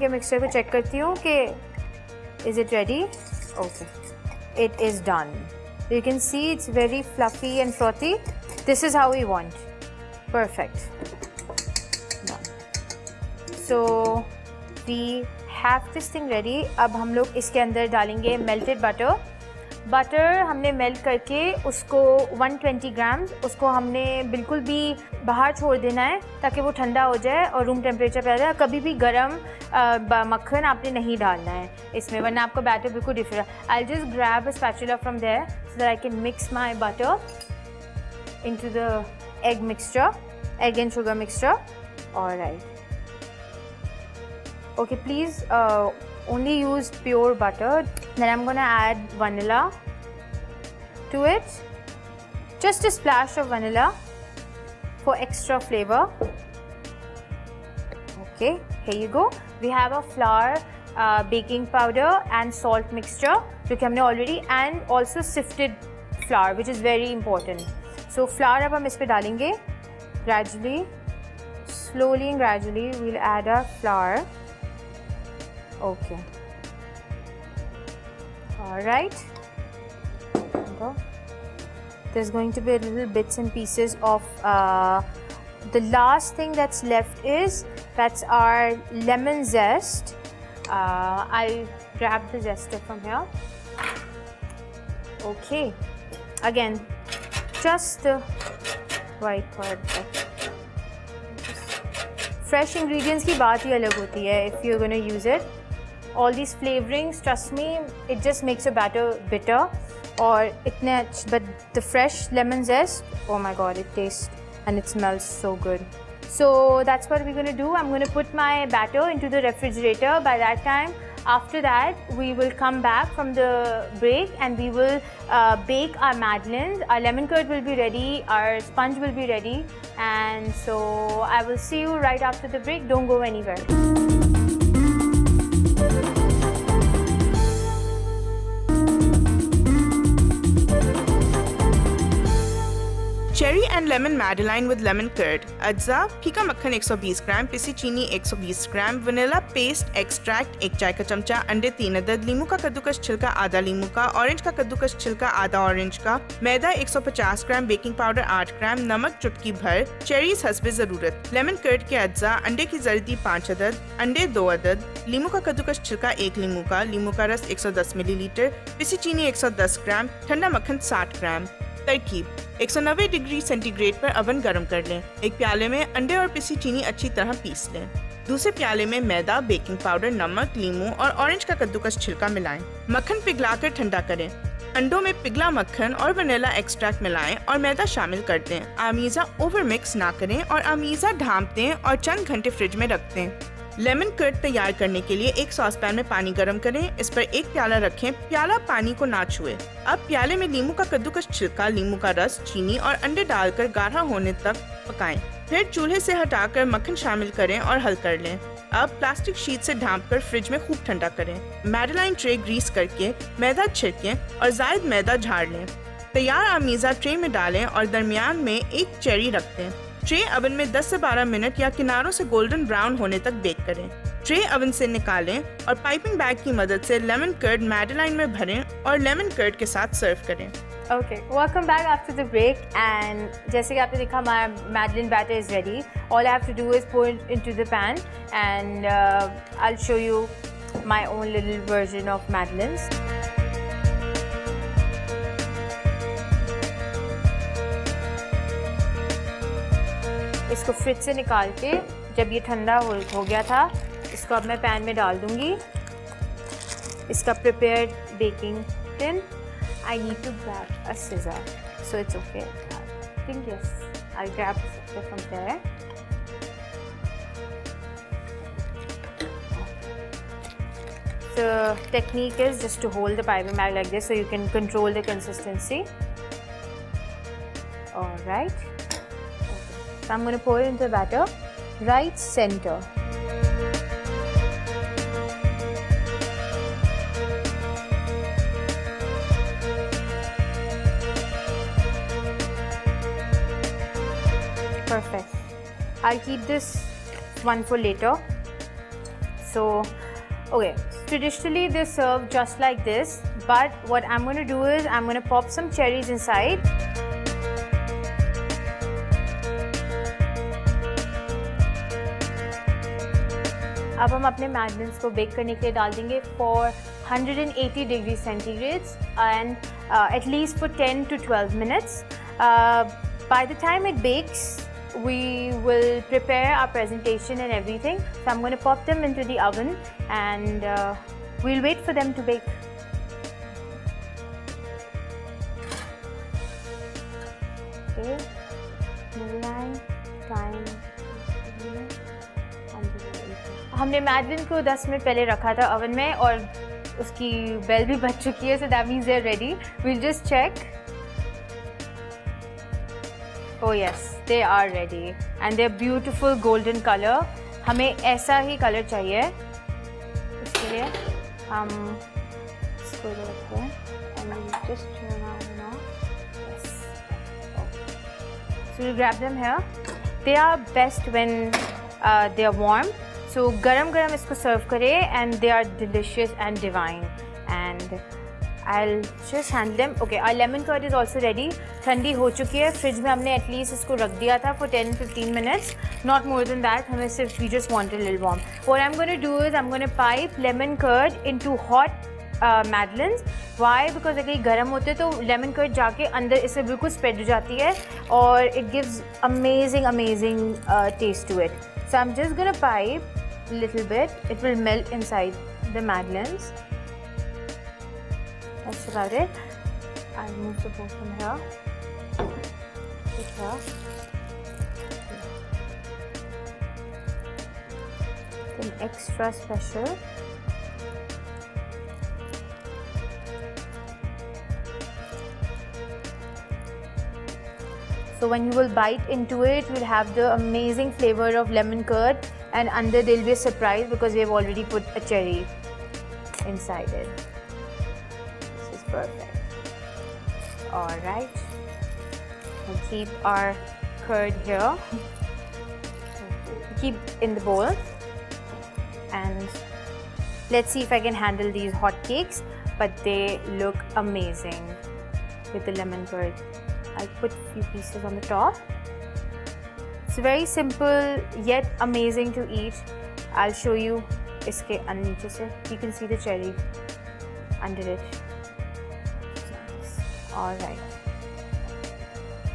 के मिक्सचर को चेक करती हूँ कि is it ready. Okay, it is done. You can see it's very fluffy and frothy. This is how we want. Perfect. Done. So we have this thing ready. अब हम लोग इसके अंदर डालेंगे melted butter. बटर हमने melt करके उसको 120 grams उसको हमने बिल्कुल भी बाहर छोड़ देना है ताकि वो ठंडा हो जाए और रूम टेम्परेचर पे आ जाए. कभी भी गरम मक्खन आपने नहीं डालना है इसमें, वरना आपका बैटर बिल्कुल different. I just grab a spatula from there so that I can mix my butter into the egg mixture, egg and sugar mixture. Alright. Okay, please only use pure butter. Then I'm gonna add vanilla to it. Just a splash of vanilla for extra flavor. Okay, here you go. We have a flour, baking powder and salt mixture जो कि हमने already, and also sifted flour which is very important. So flour अब हम इस पे डालेंगे. Gradually, slowly and gradually we'll add our flour. Okay. All right. There's going to be a little bits and pieces of the last thing that's left that's our lemon zest. I'll grab the zester from here. Okay. Again, just the right part. Fresh ingredients की बात ही अलग होती है if you're going to use it. All these flavorings, trust me, it just makes your batter bitter. और इतने but the fresh lemon zest, oh my god, it tastes and it smells so good. So that's what we're going to do. I'm going to put my batter into the refrigerator. By that time, after that, we will come back from the break and we will bake our madeleines. Our lemon curd will be ready, our sponge will be ready, and so I will see you right after the break. Don't go anywhere. Cherry and lemon madeleine with lemon curd. अज्जा: फीका मक्खन 120 ग्राम, पिसी चीनी 120 ग्राम, vanilla paste extract 1 चाय का चमचा, अंडे 3 अदद, लीमू का कद्दूकस छिलका आधा लीमू का, ऑरेंज का कद्दूकस छिलका आधा ऑरेंज का, मैदा 150 ग्राम, बेकिंग पाउडर 8 ग्राम, नमक चुटकी भर, चेरीज हस्बे जरूरत. लेमन कर्ड के अज्जा: अंडे की जर्दी 5 अदद, अंडे 2 अदद, लीमू का कद्दूकस छिलका 1 लीमू का, लीमू का रस 110 मिलीलीटर, पिसी चीनी 110 ग्राम, ठंडा मक्खन 60 ग्राम. तरकीब: 190 डिग्री सेंटीग्रेड पर अवन गर्म कर लें. एक प्याले में अंडे और पिसी चीनी अच्छी तरह पीस लें. दूसरे प्याले में मैदा, बेकिंग पाउडर, नमक, लीमू और ऑरेंज का कद्दूकस छिलका मिलाएं. मक्खन पिघलाकर ठंडा करें. अंडों में पिघला मक्खन और वनीला एक्सट्रैक्ट मिलाएं और मैदा शामिल कर दें. आमीज़ा ओवर मिक्स ना करें और आमीज़ा ढाँप दें और चंद घंटे फ्रिज में रख दें. लेमन कर्ड तैयार करने के लिए एक सॉसपैन में पानी गर्म करें. इस पर एक प्याला रखें. प्याला पानी को ना छुए. अब प्याले में लीमू का कद्दूकस छिलका, लीमू का रस, चीनी और अंडे डालकर गाढ़ा होने तक पकाएं. फिर चूल्हे से हटाकर मक्खन शामिल करें और हल कर लें. अब प्लास्टिक शीट से ढांपकर फ्रिज में खूब ठंडा करें. मैडेलाइन ट्रे ग्रीस करके मैदा छिड़कें और जायद मैदा झाड़ लें. तैयार आमीज़ा ट्रे में डालें और दरमियान में एक चेरी रख दें. ट्रे अवन में 10 से 12 मिनट या किनारों से गोल्डन ब्राउन होने तक बेक करें. ट्रे अवन से निकालें और पाइपिंग बैग की मदद से लेमन कर्ड मैडेलाइन में भरें और लेमन कर्ड के साथ सर्व करें. Okay, welcome back after the break, and जैसे कि आपने देखा हमारा Madeleine batter is ready. All I have to do is pour it into the pan, and I'll show you my own little version of Madeleines. इसको fridge से निकाल के जब ये ठंडा हो गया था, इसको अब मैं पैन में डाल दूंगी. इसका prepared baking tin. I need to grab a scissor, so it's okay. I think yes, I'll grab a scissor from there. The technique is just to hold the piping bag like this so you can control the consistency. All right. So I'm going to pour it into the batter, right center. Perfect. I'll keep this one for later. So, okay, traditionally they serve just like this, but what I'm going to do is I'm going to pop some cherries inside. अब हम अपने मैडलेंस को bake करने के लिए डाल देंगे for 180 degrees centigrade and at least for 10 to 12 minutes. By the time it bakes, we will prepare our presentation and everything. So I'm going to pop them into the oven and we'll wait for them to bake. Okay, Madeline, time. हमने Madeline को 10 minute पहले रखा था oven में और उसकी bell भी बज चुकी है, so that means they're ready. We'll just check. Oh yes, they are ready and they're beautiful golden color. हमें ऐसा ही कलर चाहिए. इसके लिए हम इसको रखते हैं and we'll just turn on and off. Yes. Okay. So we'll grab them here. They are best when they are warm. So गरम गरम इसको सर्व करें and they are delicious and divine. And I'll just handle them. Okay, our lemon curd is also ready. ठंडी हो चुकी है. Fridge में हमने at least इसको रख दिया था for 10-15 minutes. Not more than that. हमें सिर्फ we just want a little warm. What I'm going to do is I'm going to pipe lemon curd into hot madeleines. Why? Because अगर ये गर्म होते हैं तो lemon curd जाके अंदर इससे बिल्कुल spread हो जाती है और it gives amazing taste to it. So I'm just going to pipe a little bit. It will melt inside the madeleines. That's about it. I'll move the bowl from here. Put here. Then extra special. So when you will bite into it, you will have the amazing flavor of lemon curd, and under there will be a surprise because we have already put a cherry inside it. This is perfect. Alright, we'll keep our curd here. Keep in the bowl. And let's see if I can handle these hot cakes, but they look amazing with the lemon curd. I'll put a few pieces on the top. It's very simple yet amazing to eat. I'll show you iske नीचे से. You can see the cherry under it. Nice. All right.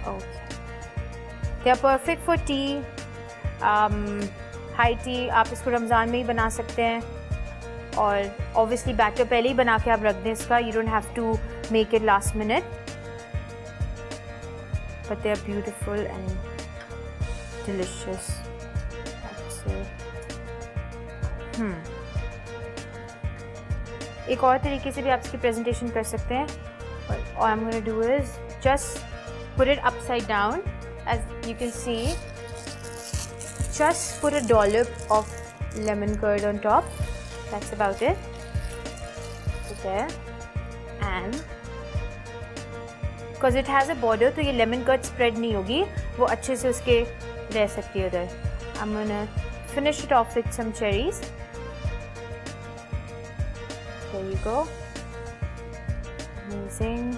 Okay. They are perfect for tea. High tea. आप इसको रमज़ान में ही बना सकते हैं. और obviously batter पहले ही बना के आप रख दें इसका. You don't have to make it last minute. But they are beautiful and delicious. That's it. एक और तरीके से भी आप इसकी presentation कर सकते हैं. All I'm going to do is just put it upside down. As you can see, just put a dollop of lemon curd on top. That's about it. Put there. And because it has a border, तो ये lemon curd spread नहीं होगी, वो अच्छे से उसके रह सकती है उधर. I'm gonna finish it off with some cherries. There you go. Amazing.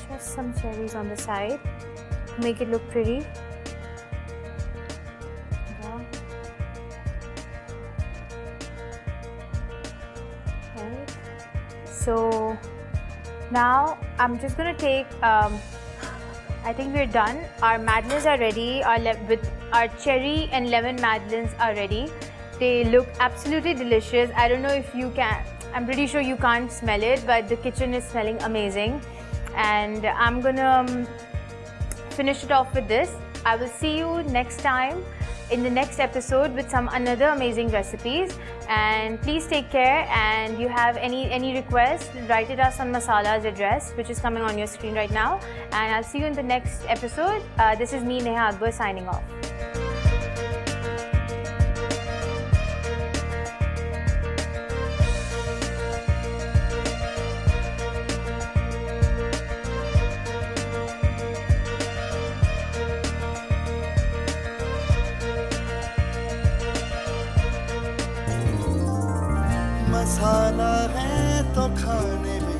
Just some cherries on the side. Make it look pretty. Yeah. Okay. So now I'm just going to take, I think we're done. Our madeleines are ready. With our cherry and lemon madeleines are ready. They look absolutely delicious. I don't know if you can, I'm pretty sure you can't smell it, but the kitchen is smelling amazing. And I'm gonna finish it off with this. I will see you next time in the next episode with some another amazing recipes. And please take care, and you have any requests, write it us on Masala's address, which is coming on your screen right now. And I'll see you in the next episode. This is me, Neha Akbar, signing off. मसाला है तो खाने में